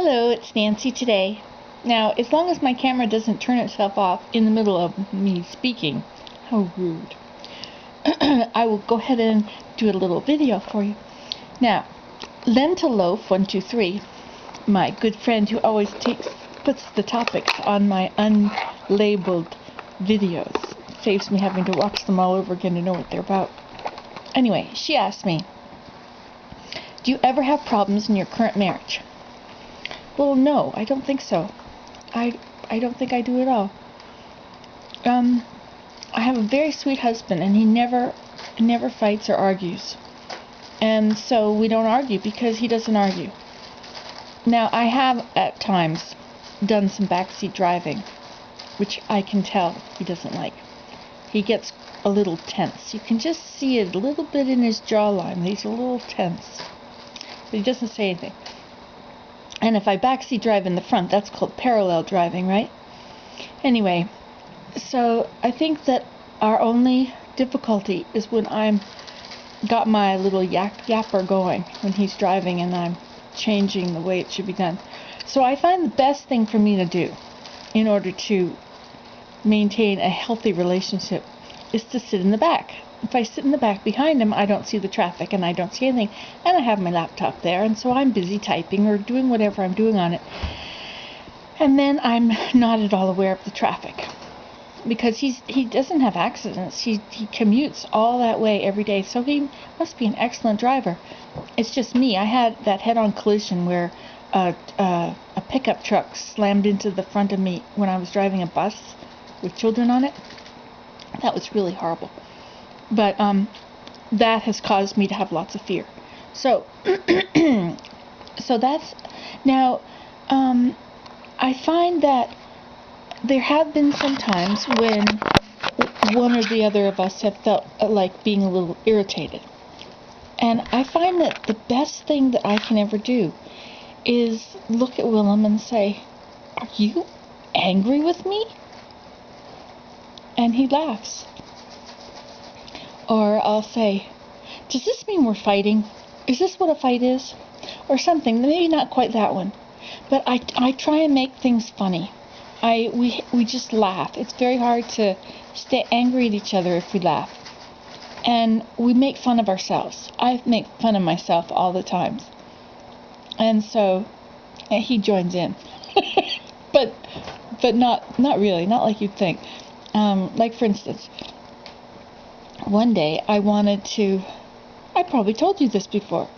Hello, it's Nancy today. Now, as long as my camera doesn't turn itself off in the middle of me speaking, how rude, I will go ahead and do a little video for you. Now, Lentaloaf123, my good friend who always puts the topics on my unlabeled videos, saves me having to watch them all over again to know what they're about. Anyway, she asked me, do you ever have problems in your current marriage? Well, no, I don't think so. I don't think I do at all. I have a very sweet husband, and he never fights or argues. And so we don't argue because he doesn't argue. Now, I have at times done some backseat driving, which I can tell he doesn't like. He gets a little tense. You can just see it a little bit in his jawline. He's a little tense. But he doesn't say anything. And if I backseat drive in the front, that's called parallel driving, right? Anyway, so I think that our only difficulty is when I'm got my little yapper going, when he's driving and I'm changing the way it should be done. So I find the best thing for me to do in order to maintain a healthy relationship is to sit in the back. If I sit in the back behind him, I don't see the traffic and I don't see anything. And I have my laptop there, and so I'm busy typing or doing whatever I'm doing on it. And then I'm not at all aware of the traffic. Because he doesn't have accidents. He commutes all that way every day, so he must be an excellent driver. It's just me. I had that head-on collision where a pickup truck slammed into the front of me when I was driving a bus with children on it. That was really horrible. But that has caused me to have lots of fear. So, so that's now. I find that there have been some times when one or the other of us have felt like being a little irritated. And I find that the best thing that I can ever do is look at Willem and say, "Are you angry with me?" And he laughs. Or I'll say, "Does this mean we're fighting? Is this what a fight is?" Or something, maybe not quite that one. But I try and make things funny. We just laugh. It's very hard to stay angry at each other if we laugh. And we make fun of ourselves. I make fun of myself all the time. And so he joins in. but not really, not like you'd think. Like for instance, one day I probably told you this before.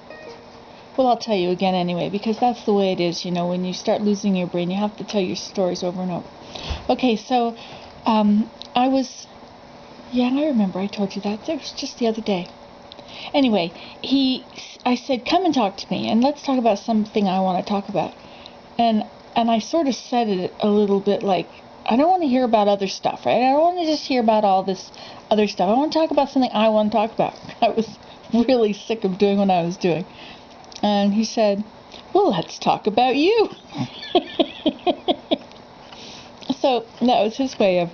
Well, I'll tell you again anyway, because that's the way it is, when you start losing your brain, you have to tell your stories over and over. Okay, so, I remember I told you that. It was just the other day. Anyway, I said, come and talk to me, and let's talk about something I want to talk about. And I sort of said it a little bit like, I don't want to hear about other stuff, right? I don't want to just hear about all this other stuff. I want to talk about something I want to talk about. I was really sick of doing what I was doing. And he said, well, let's talk about you. So that was his way of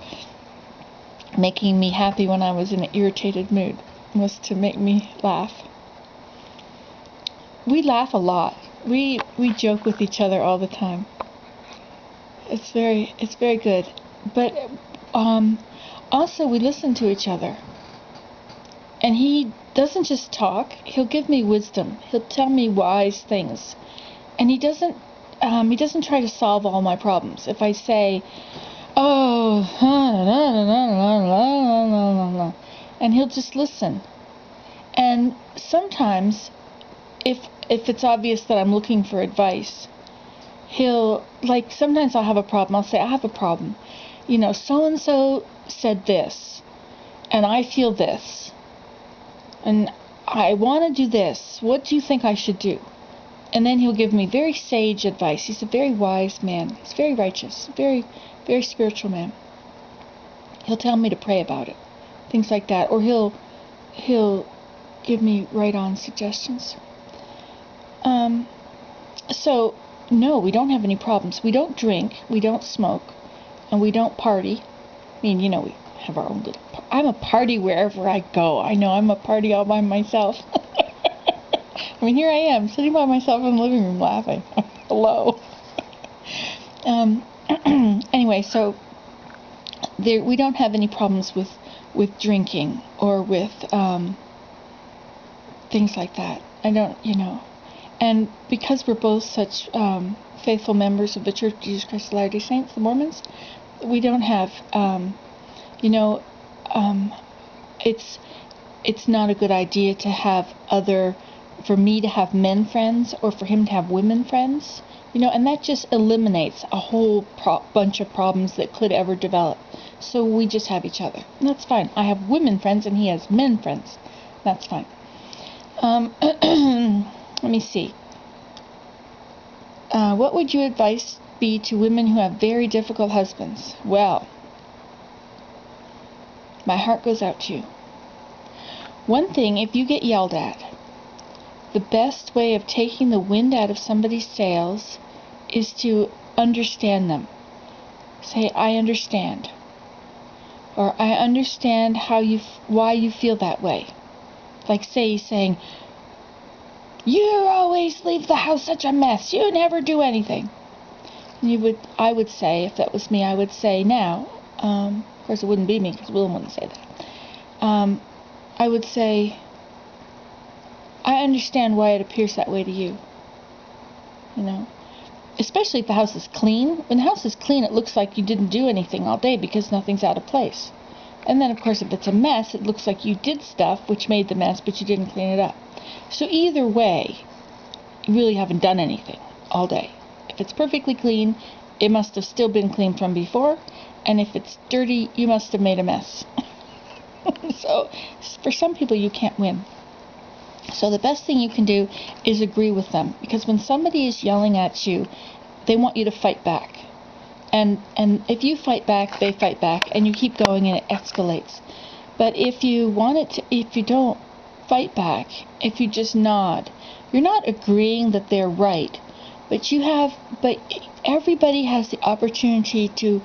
making me happy when I was in an irritated mood, was to make me laugh. We laugh a lot. We joke with each other all the time. It's very good. But also we listen to each other. And he doesn't just talk, he'll give me wisdom. He'll tell me wise things. And he doesn't try to solve all my problems. If I say, and he'll just listen. And sometimes, if it's obvious that I'm looking for advice, sometimes I'll have a problem. I'll say, I have a problem. So-and-so said this, and I feel this. And I want to do this. What do you think I should do? And then he'll give me very sage advice. He's a very wise man. He's very righteous. Very, very spiritual man. He'll tell me to pray about it. Things like that. Or he'll give me right-on suggestions. So, no, we don't have any problems. We don't drink. We don't smoke. And we don't party. I mean, we have our own little... I'm a party wherever I go. I know I'm a party all by myself. I mean, here I am, sitting by myself in the living room laughing. Hello. Anyway, so we don't have any problems with drinking or with things like that. I don't, and because we're both such faithful members of the Church of Jesus Christ of Latter-day Saints, the Mormons, we don't have, it's not a good idea to have for me to have men friends or for him to have women friends, and that just eliminates a whole bunch of problems that could ever develop. So we just have each other, and that's fine. I have women friends and he has men friends. That's fine. Let me see. What would your advice be to women who have very difficult husbands? Well, my heart goes out to you. One thing, if you get yelled at, the best way of taking the wind out of somebody's sails is to understand them. Say, I understand. Or I understand why you feel that way. Like saying, you always leave the house such a mess. You never do anything. I would say, if that was me, I would say now, of course it wouldn't be me because Willem wouldn't say that. I would say, I understand why it appears that way to you. Especially if the house is clean. When the house is clean, it looks like you didn't do anything all day because nothing's out of place. And then, of course, if it's a mess, it looks like you did stuff which made the mess, but you didn't clean it up. So either way, you really haven't done anything all day. If it's perfectly clean, it must have still been clean from before. And if it's dirty, you must have made a mess. So for some people, you can't win. So the best thing you can do is agree with them. Because when somebody is yelling at you, they want you to fight back. And if you fight back, they fight back, and you keep going and it escalates. But if you don't fight back, if you just nod, you're not agreeing that they're right, but everybody has the opportunity to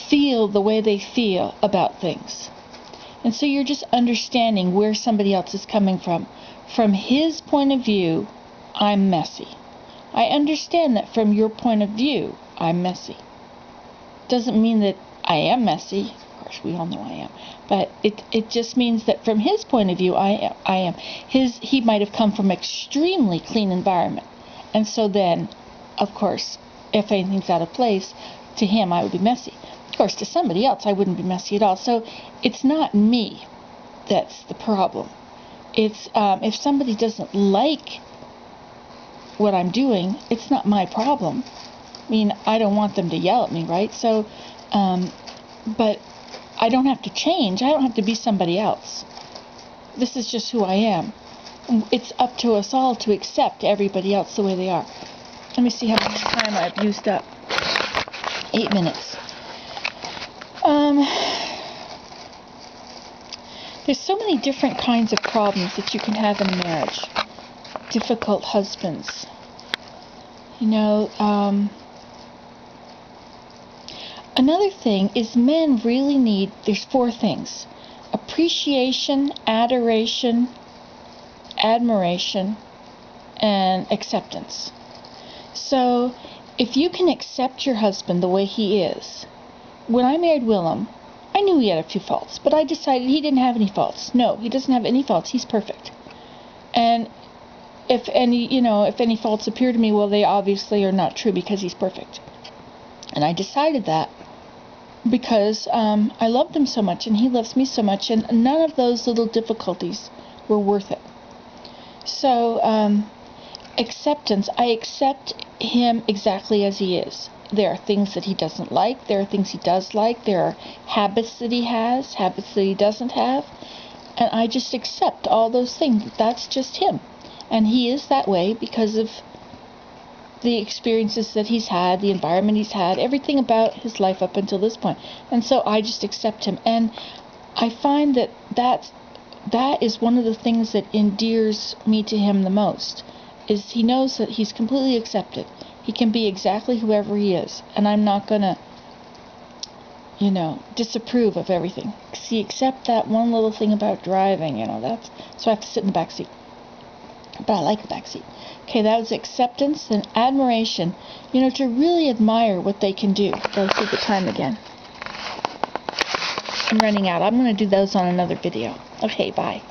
feel the way they feel about things. And so you're just understanding where somebody else is coming from. From his point of view, I'm messy. I understand that from your point of view, I'm messy. Doesn't mean that I am messy. Of course, we all know I am. But it just means that from his point of view, I am. He might have come from an extremely clean environment. And so then, of course, if anything's out of place, to him, I would be messy. Of course, to somebody else, I wouldn't be messy at all. So it's not me that's the problem. It's if somebody doesn't like what I'm doing, it's not my problem. I mean, I don't want them to yell at me, right? So, but I don't have to change. I don't have to be somebody else. This is just who I am. It's up to us all to accept everybody else the way they are. Let me see how much time I've used up. 8 minutes. There's so many different kinds of problems that you can have in a marriage. Difficult husbands. Another thing is men really need, there's 4 things. Appreciation, adoration, admiration, and acceptance. So, if you can accept your husband the way he is. When I married Willem, I knew he had a few faults, but I decided he didn't have any faults. No, he doesn't have any faults. He's perfect. And if any faults appear to me, well, they obviously are not true because he's perfect. And I decided that because I loved him so much and he loves me so much, and none of those little difficulties were worth it. So, acceptance. I accept him exactly as he is. There are things that he doesn't like. There are things he does like. There are habits that he has, habits that he doesn't have. And I just accept all those things. That's just him. And he is that way because of the experiences that he's had, the environment he's had, everything about his life up until this point. And so I just accept him. And I find that is one of the things that endears me to him the most, is he knows that he's completely accepted. He can be exactly whoever he is, and I'm not going to, disapprove of everything. See, except that one little thing about driving, so I have to sit in the back seat. But I like the back seat. Okay, that was acceptance and admiration. You know, to really admire what they can do. Go see the time again. I'm running out. I'm going to do those on another video. Okay, bye.